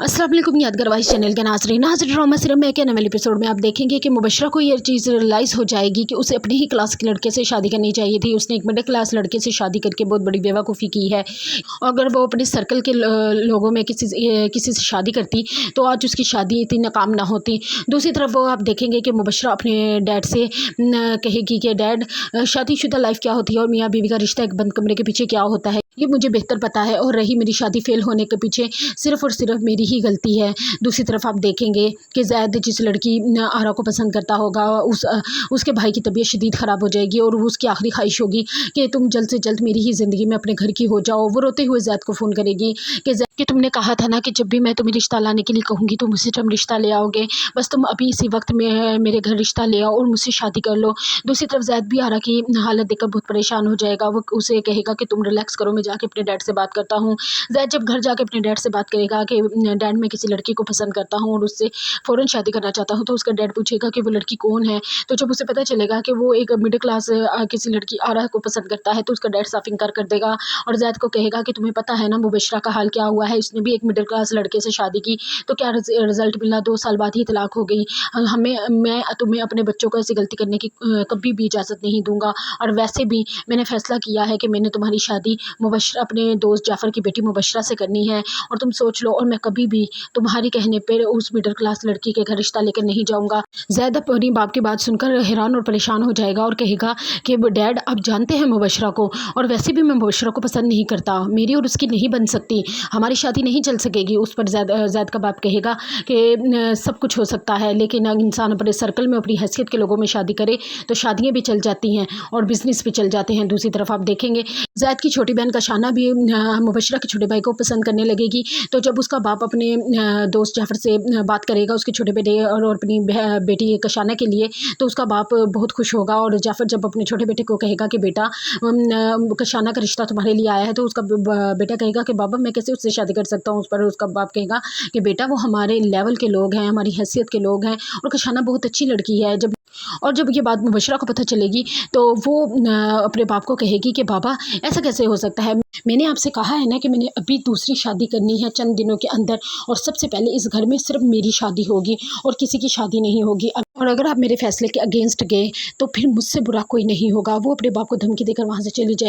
अस्सलाम वालेकुम यादगार वाइस चैनल के नाज़रीन ड्रामा सिर्फ में के नए एपिसोड में आप देखेंगे कि मुबशरा को ये चीज़ रियलाइज़ हो जाएगी कि उसे अपने ही क्लास के लड़के से शादी करनी चाहिए थी। उसने एक मिडिल क्लास लड़के से शादी करके बहुत बड़ी बेवकूफ़ी की है। अगर वो अपने सर्कल के लोगों में किसी से शादी करती तो आज उसकी शादी इतनी नाकाम ना होती। दूसरी तरफ वो आप देखेंगे कि मुबशरा अपने डैड से कहेगी कि डैड, शादीशुदा लाइफ क्या होती है और मियाँ बीवी का रिश्ता एक बंद कमरे के पीछे क्या होता है ये मुझे बेहतर पता है, और रही मेरी शादी फेल होने के पीछे सिर्फ़ और सिर्फ मेरी ही गलती है। दूसरी तरफ आप देखेंगे कि ज़ैद जिस लड़की आरा को पसंद करता होगा उसके भाई की तबीयत शदीद ख़राब हो जाएगी और उसकी आखिरी ख्वाहिश होगी कि तुम जल्द से जल्द मेरी ही ज़िंदगी में अपने घर की हो जाओ। वो रोते हुए ज़ैद को फ़ोन करेगी कि ज़ैद कि तुमने कहा था ना कि जब भी मैं तुम्हें रिश्ता लाने के लिए कहूँगी तो मुझसे तुम रिश्ता ले आओगे, बस तुम अभी इसी वक्त में मेरे घर रिश्ता ले आओ और मुझसे शादी कर लो। दूसरी तरफ ज़ैद भी आरा की हालत देखकर बहुत परेशान हो जाएगा। वो उसे कहेगा कि तुम रिलैक्स करो, मैं जाके अपने डैड से बात करता हूँ। ज़ैद जब घर जाके अपने डैड से बात करेगा कि डैड मैं किसी लड़की को पसंद करता हूँ और उससे फ़ौरन शादी करना चाहता हूँ, तो उसका डैड पूछेगा कि वो लड़की कौन है। तो जब उसे पता चलेगा कि वो एक मिडिल क्लास किसी लड़की आरा को पसंद करता है तो उसका डैड साफ इनकार कर देगा और ज़ैद को कहेगा कि तुम्हें पता है ना मुबशरा का हाल क्या हुआ है, उसने भी एक मिडिल क्लास लड़के से शादी की तो क्या रिजल्ट मिला, 2 साल बाद ही तलाक हो गई। मैं तुम्हें अपने बच्चों को ऐसी गलती करने की कभी भी इजाज़त नहीं दूंगा, और वैसे भी मैंने फैसला किया है कि मैंने तुम्हारी शादी मुबशरा अपने दोस्त जाफ़र की बेटी मुबशरा से करनी है, और तुम सोच लो, और मैं कभी भी तुम्हारी कहने पर उस मिडिल क्लास लड़की के घर रिश्ता लेकर नहीं जाऊंगा। ज़ैद अपनी बाप की बात सुनकर हैरान और परेशान हो जाएगा और कहेगा कि डैड आप जानते हैं मुबशरा को, और वैसे भी मैं मुबशरा को पसंद नहीं करता, मेरी और उसकी नहीं बन सकती, हमारी शादी नहीं चल सकेगी। उस पर ज़ैद का बाप कहेगा कि सब कुछ हो सकता है, लेकिन इंसान अपने सर्कल में अपनी हैसियत के लोगों में शादी करे तो शादियाँ भी चल जाती हैं और बिजनेस भी चल जाते हैं। दूसरी तरफ आप देखेंगे ज़ैद की छोटी बहन कशाना भी मुबशरा के छोटे भाई को पसंद करने लगेगी। तो जब उसका बाप अपने दोस्त जाफ़र से बात करेगा उसके छोटे बेटे और अपनी बेटी कशाना के लिए, तो उसका बाप बहुत खुश होगा। और जाफ़र जब अपने छोटे बेटे को कहेगा कि बेटा कशाना का रिश्ता तुम्हारे लिए आया है, तो उसका बेटा कहेगा कि बाबा मैं कैसे उससे शादी कर सकता हूँ। उस पर उसका बाप कहेगा कि बेटा वो हमारे लेवल के लोग हैं, हमारी हैसियत के लोग हैं, और कशाना बहुत अच्छी लड़की है। जब ये बात मुबशरा को पता चलेगी तो वो अपने बाप को कहेगी कि बाबा ऐसा कैसे हो सकता है, मैंने आपसे कहा है ना कि मैंने अभी दूसरी शादी करनी है चंद दिनों के अंदर, और सबसे पहले इस घर में सिर्फ मेरी शादी होगी और किसी की शादी नहीं होगी, और अगर आप मेरे फैसले के अगेंस्ट गए तो फिर मुझसे बुरा कोई नहीं होगा। वो अपने बाप को धमकी देकर वहाँ से चली जाएगी।